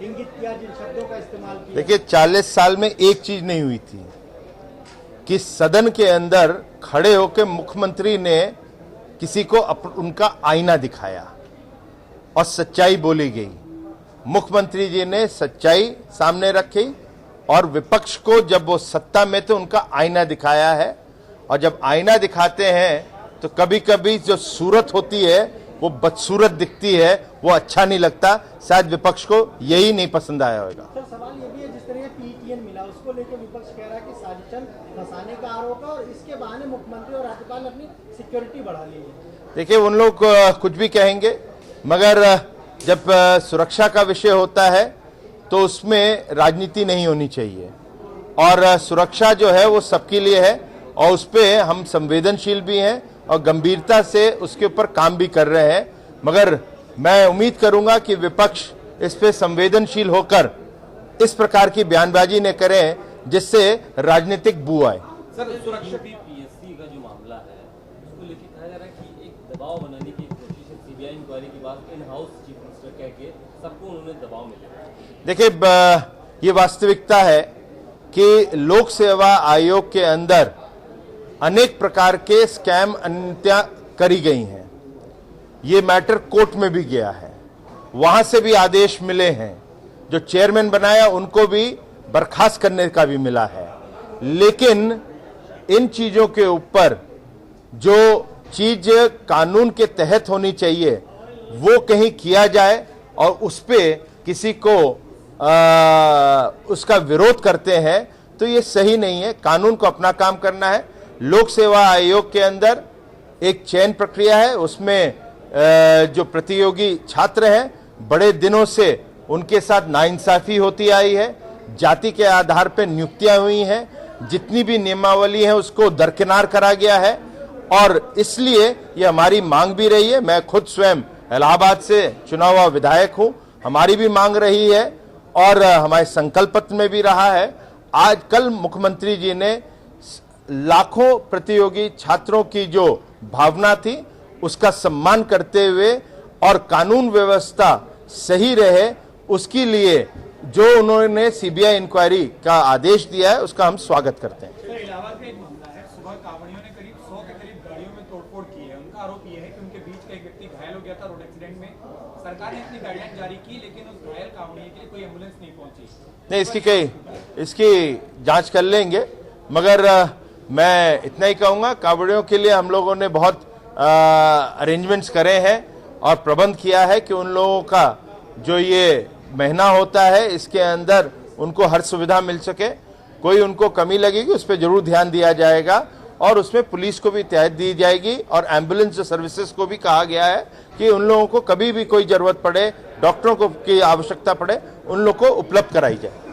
इंगित किया, जिन शब्दों का इस्तेमाल किया। देखिए 40 साल में एक चीज नहीं हुई थी कि सदन के अंदर खड़े होकर मुख्यमंत्री ने किसी को उनका आईना दिखाया और सच्चाई बोली गई। मुख्यमंत्री जी ने सच्चाई सामने रखी और विपक्ष को जब वो सत्ता में थे उनका आईना दिखाया है। और जब आईना दिखाते हैं तो कभी कभी जो सूरत होती है वो बदसूरत दिखती है, वो अच्छा नहीं लगता। शायद विपक्ष को यही नहीं पसंद आया होगा। सर सवाल ये भी है, जिस तरह पीटीएन मिला उसको लेकर विपक्ष कह रहा है कि साजिशन फंसाने का आरोप है और इसके बहाने मुख्यमंत्री और राज्यपाल ने अपनी सिक्योरिटी बढ़ा ली है। देखिए उन लोग कुछ भी कहेंगे, मगर जब सुरक्षा का विषय होता है तो उसमें राजनीति नहीं होनी चाहिए। और सुरक्षा जो है वो सबके लिए है और उस पर हम संवेदनशील भी हैं और गंभीरता से उसके ऊपर काम भी कर रहे हैं। मगर मैं उम्मीद करूंगा कि विपक्ष इस पे संवेदनशील होकर इस प्रकार की बयानबाजी न करें जिससे राजनीतिक बू आए। सर सुरक्षा पीएससी का जो मामला है उसको लेकर कहा जा रहा है कि एक दबाव बनाने की कोशिश है, सीबीआई इंक्वायरी के बाद इन हाउस चीफ मिनिस्टर कह के सबको उन्होंने दबाव मिला। देखिए ये वास्तविकता है कि लोक सेवा आयोग के अंदर अनेक प्रकार के स्कैम अनित्या करी गई हैं। ये मैटर कोर्ट में भी गया है, वहां से भी आदेश मिले हैं। जो चेयरमैन बनाया उनको भी बर्खास्त करने का भी मिला है। लेकिन इन चीजों के ऊपर जो चीज कानून के तहत होनी चाहिए वो कहीं किया जाए और उस पे किसी को उसका विरोध करते हैं तो ये सही नहीं है। कानून को अपना काम करना है। लोक सेवा आयोग के अंदर एक चयन प्रक्रिया है, उसमें जो प्रतियोगी छात्र हैं बड़े दिनों से उनके साथ नाइंसाफी होती आई है, जाति के आधार पर नियुक्तियां हुई हैं, जितनी भी नियमावली है उसको दरकिनार करा गया है और इसलिए ये हमारी मांग भी रही है। मैं खुद स्वयं इलाहाबाद से चुना हुआ विधायक हूं, हमारी भी मांग रही है और हमारे संकल्प पत्र में भी रहा है। आज कल मुख्यमंत्री जी ने लाखों प्रतियोगी छात्रों की जो भावना थी उसका सम्मान करते हुए और कानून व्यवस्था सही रहे उसके लिए जो उन्होंने सीबीआई इंक्वायरी का आदेश दिया है उसका हम स्वागत करते हैं। सर इलाहाबाद में एक मामला है, सुबह कांवड़ियों ने करीब 100 के करीब गाड़ियों में तोड़फोड़ की है। उनका आरोप यह है कि उनके बीच का एक व्यक्ति घायल हो गया था रोड एक्सीडेंट में। सरकार ने अपनी गाइडलाइन जारी की लेकिन उस घायल कांवड़िए के लिए कोई एम्बुलेंस नहीं पहुंची। नहीं, इसकी जांच कर लेंगे, मगर मैं इतना ही कहूंगा कांवड़ियों के लिए हम लोगों ने बहुत अरेंजमेंट्स करे हैं और प्रबंध किया है कि उन लोगों का जो ये महीना होता है इसके अंदर उनको हर सुविधा मिल सके। कोई उनको कमी लगेगी उस पर जरूर ध्यान दिया जाएगा और उसमें पुलिस को भी हिदायत दी जाएगी और एम्बुलेंस सर्विसेज को भी कहा गया है कि उन लोगों को कभी भी कोई जरूरत पड़े, डॉक्टरों को की आवश्यकता पड़े, उन लोगों को उपलब्ध कराई जाए।